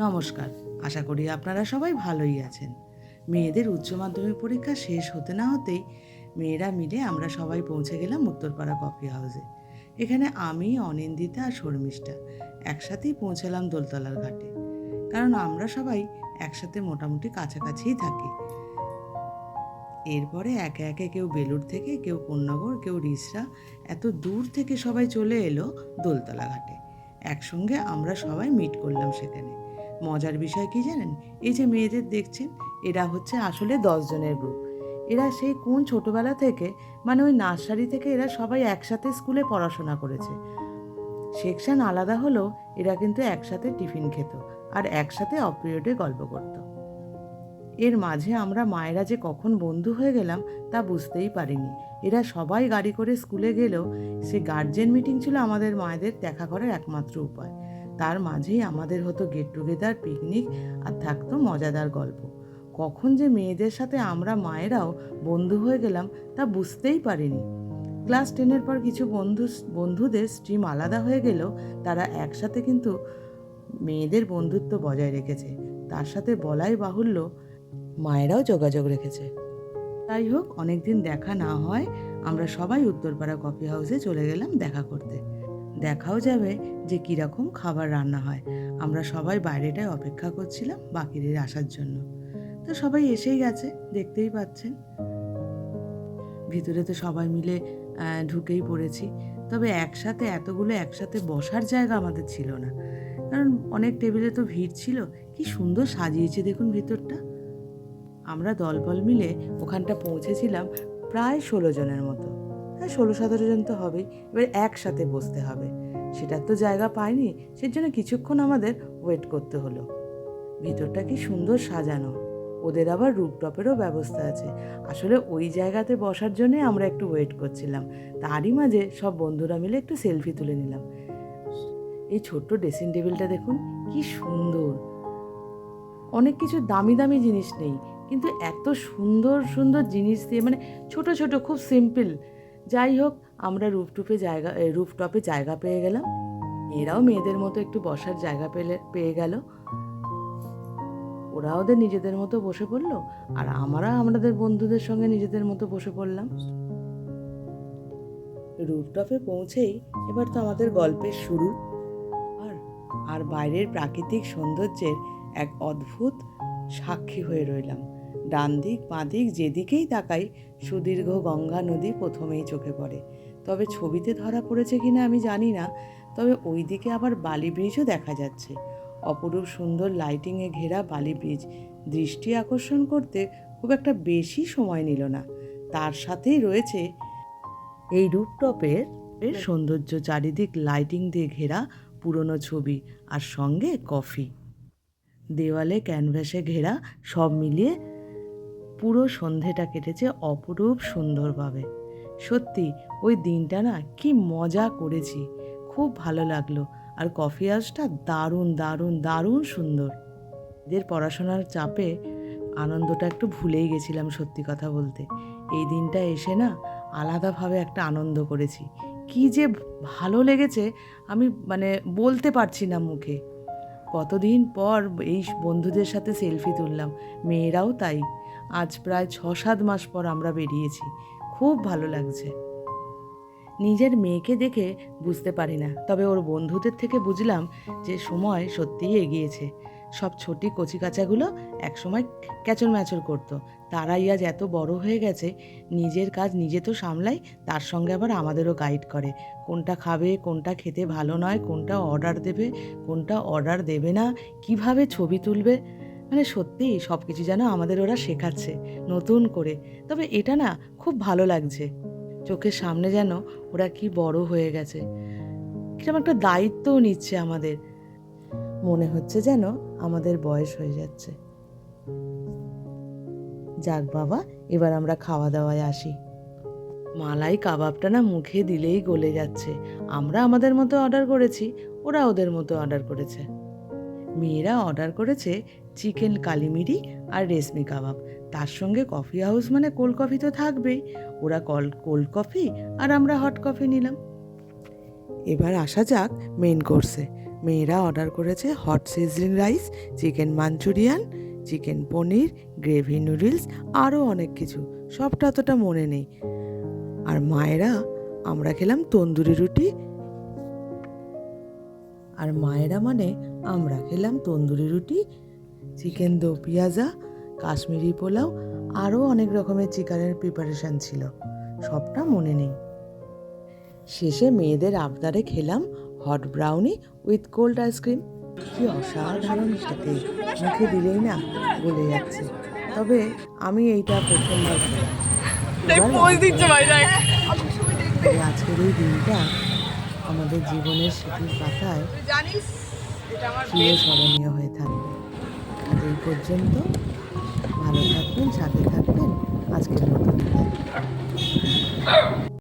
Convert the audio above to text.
নমস্কার, আশা করি আপনারা সবাই ভালোই আছেন। মেয়েদের উচ্চ মাধ্যমিক পরীক্ষা শেষ হতে না হতেই মেয়েরা মিলে আমরা সবাই পৌঁছে গেলাম উত্তরপাড়া কফি হাউসে। এখানে আমি, অনিন্দিতা আর শর্মিষ্ঠা একসাথেই পৌঁছালাম দোলতলার ঘাটে। কারণ আমরা সবাই একসাথে মোটামুটি কাছাকাছিই থাকি। এরপরে একে একে কেউ বেলুড় থেকে, কেউ কোন্নগর, কেউ রিসরা, এত দূর থেকে সবাই চলে এলো দোলতলা ঘাটে। একসঙ্গে আমরা সবাই মিট করলাম সেখানে। মজার বিষয় কি জানেন? এই যে মেয়েদের দেখছেন, এরা হচ্ছে আসলে 10 জনের গ্রুপ। এরা সেই কোন ছোটবেলা থেকে, মানে ওই নার্সারি থেকে এরা সবাই একসাথে স্কুলে পড়াশোনা করেছে। সেকশন আলাদা হলেও এরা কিন্তু একসাথে টিফিন খেত আর একসাথে অফ পিরিয়ডে গল্প করতো। এর মাঝে আমরা মায়েরা যে কখন বন্ধু হয়ে গেলাম তা বুঝতেই পারিনি। এরা সবাই গাড়ি করে স্কুলে গেলেও সে গার্জেন মিটিং ছিল আমাদের মায়েদের দেখা করার একমাত্র উপায়। তার মাঝেই আমাদের হতো গেট টুগেদার, পিকনিক আর থাকতো মজাদার গল্প। কখন যে মেয়েদের সাথে আমরা মায়েরাও বন্ধু হয়ে গেলাম তা বুঝতেই পারিনি। ক্লাস 10-এর পর কিছু বন্ধুদের স্ট্রিম আলাদা হয়ে গেলেও তারা একসাথে কিন্তু মেয়েদের বন্ধুত্ব বজায় রেখেছে। তার সাথে বলাই বাহুল্য, মায়েরাও যোগাযোগ রেখেছে। তাই হোক, অনেকদিন দেখা না হয় আমরা সবাই উত্তরপাড়া কফি হাউসে চলে গেলাম দেখা করতে। দেখাও যাবে যে কীরকম খাবার রান্না হয়। আমরা সবাই বাইরেটায় অপেক্ষা করছিলাম বাকিদের আসার জন্য। তো সবাই এসেই গেছে, দেখতেই পাচ্ছেন। ভিতরে তো সবাই মিলে ঢুকেই পড়েছি। তবে একসাথে বসার জায়গা আমাদের ছিল না, কারণ অনেক টেবিলে তো ভিড় ছিল। কি সুন্দর সাজিয়েছে দেখুন ভিতরটা। আমরা দলবল মিলে ওখানটা পৌঁছেছিলাম প্রায় 16 জনের মতো। হ্যাঁ, 16-17 জন তো হবেই। এবার একসাথে বসতে হবে, সেটার তো জায়গা পাইনি। সেজন্য কিছুক্ষণ আমাদের ওয়েট করতে হলো। ভিতরটা কি সুন্দর সাজানো। ওদের আবার রুফটপেরও ব্যবস্থা আছে। আসলে ওই জায়গাতে বসার জন্যে আমরা একটু ওয়েট করছিলাম। তারই মাঝে সব বন্ধুরা মিলে একটু সেলফি তুলে নিলাম। এই ছোট্ট ড্রেসিং টেবিলটা দেখুন কি সুন্দর। অনেক কিছু দামি দামি জিনিস নেই, কিন্তু এত সুন্দর সুন্দর জিনিস দিয়ে, মানে ছোট ছোট, খুব সিম্পল। যাই হোক, আমরা রুফটপে জায়গা পেয়ে গেলাম। এরাও মেয়েদের মতো একটু বসার জায়গা পেয়ে গেল। ওরা ওদের নিজেদের মতো বসে পড়লো, আর আমরা আমাদের বন্ধুদের সঙ্গে নিজেদের মতো বসে পড়লাম। রুফটপে পৌঁছেই এবার তো আমাদের গল্পের শুরু। আর আর বাইরের প্রাকৃতিক সৌন্দর্যের এক অদ্ভুত সাক্ষী হয়ে রইলাম। ডান দিক বাঁ দিক যেদিকেই তাকাই সুদীর্ঘ গঙ্গা নদী প্রথমেই চোখে পড়ে। তবে ছবিতে ধরা পড়েছে কিনা আমি জানি না। তবে ওই দিকে আবার বালি ব্রিজও দেখা যাচ্ছে। অপরূপ সুন্দর লাইটিংয়ে ঘেরা বালি ব্রিজ দৃষ্টি আকর্ষণ করতে খুব একটা বেশি সময় নিল না। তার সাথেই রয়েছে এই রুফটপের সৌন্দর্য, চারিদিক লাইটিং দিয়ে ঘেরা পুরনো ছবি, আর সঙ্গে কফি। দেওয়ালে ক্যানভাসে ঘেরা, সব মিলিয়ে পুরো সন্ধেটা কেটেছে অপরূপ সুন্দরভাবে। সত্যি ওই দিনটা না কি মজা করেছি, খুব ভালো লাগলো। আর কফি হাউসটা দারুণ দারুণ দারুণ সুন্দর। এদের পড়াশোনার চাপে আনন্দটা একটু ভুলেই গেছিলাম সত্যি কথা বলতে। এই দিনটা এসে না আলাদাভাবে একটা আনন্দ করেছি। কি যে ভালো লেগেছে আমি বলতে পারছি না মুখে। কতদিন পর এই বন্ধুদের সাথে সেলফি তুললাম, মেয়েরাও তাই। আজ প্রায় 6-7 মাস পর আমরা বেরিয়েছি। খুব ভালো লাগছে। নিজের মেয়েকে দেখে বুঝতে পারি না, তবে ওর বন্ধুদের থেকে বুঝলাম যে সময় সত্যিই এগিয়েছে। সব ছোটি কচিকাচাগুলো একসময় ক্যাচর ম্যাচর করতো, তারাই আজ এত বড় হয়ে গেছে। নিজের কাজ নিজে তো সামলাই, তার সঙ্গে আবার আমাদেরও গাইড করে। কোনটা খাবে, কোনটা খেতে ভালো নয়, কোনটা অর্ডার দেবে, কোনটা অর্ডার দেবে না, কিভাবে ছবি তুলবে। সত্যিই সব কিছু যেন আমাদের ওরা শেখাচ্ছে নতুন করে। তবে এটা না খুব ভালো লাগছে। চোখের সামনে যেন ওরা কি বড় হয়ে গেছে, কিরকম একটা দায়িত্বও নিচ্ছে আমাদের। মনে হচ্ছে যেন আমাদের বয়স হয়ে যাচ্ছে। যাক বাবা, এবার আমরা খাওয়া দাওয়ায় আসি। মালাই কাবাবটা না মুখে দিলেই গলে যাচ্ছে। আমরা আমাদের মতো অর্ডার করেছি, ওরা ওদের মতো অর্ডার করেছে। মেয়েরা অর্ডার করেছে চিকেন কালিমিরি আর রেশমি কাবাব। তার সঙ্গে কফি হাউস মানে কোল্ড কফি তো থাকবেই। ওরা কোল্ড কফি আর আমরা হট কফি নিলাম। এবার আসা যাক মেন কোর্সে। মেয়েরা অর্ডার করেছে hot sizzling rice, chicken Manchurian, chicken paneer, gravy noodles, আরও অনেক কিছু। সবটা অতটা মনে নেই। আর মায়েরা আমরা খেলাম তন্দুরি রুটি। আর মায়েরা মানে আমরা খেলাম তন্দুরি রুটি, চিকেন দো পিয়াজা, কাশ্মীরি পোলাও, আরও অনেক রকমের চিকেনের প্রিপারেশান ছিল। সবটা মনে নেই। শেষে মেয়েদের আবদারে খেলাম hot brownie with cold ice cream. কি অসাধারণ খেতে, মুখে দিলেই না গলে যাচ্ছে। তবে আমি এইটা প্রথমবার খেলাম। তবে আজকের এই দিনটা আমাদের জীবনের স্মৃতির পাতায় চিরস্মরণীয় হয়ে থাকবে। আজ এই পর্যন্ত। ভালো থাকবেন, সাথে থাকবেন। আজকের মতো।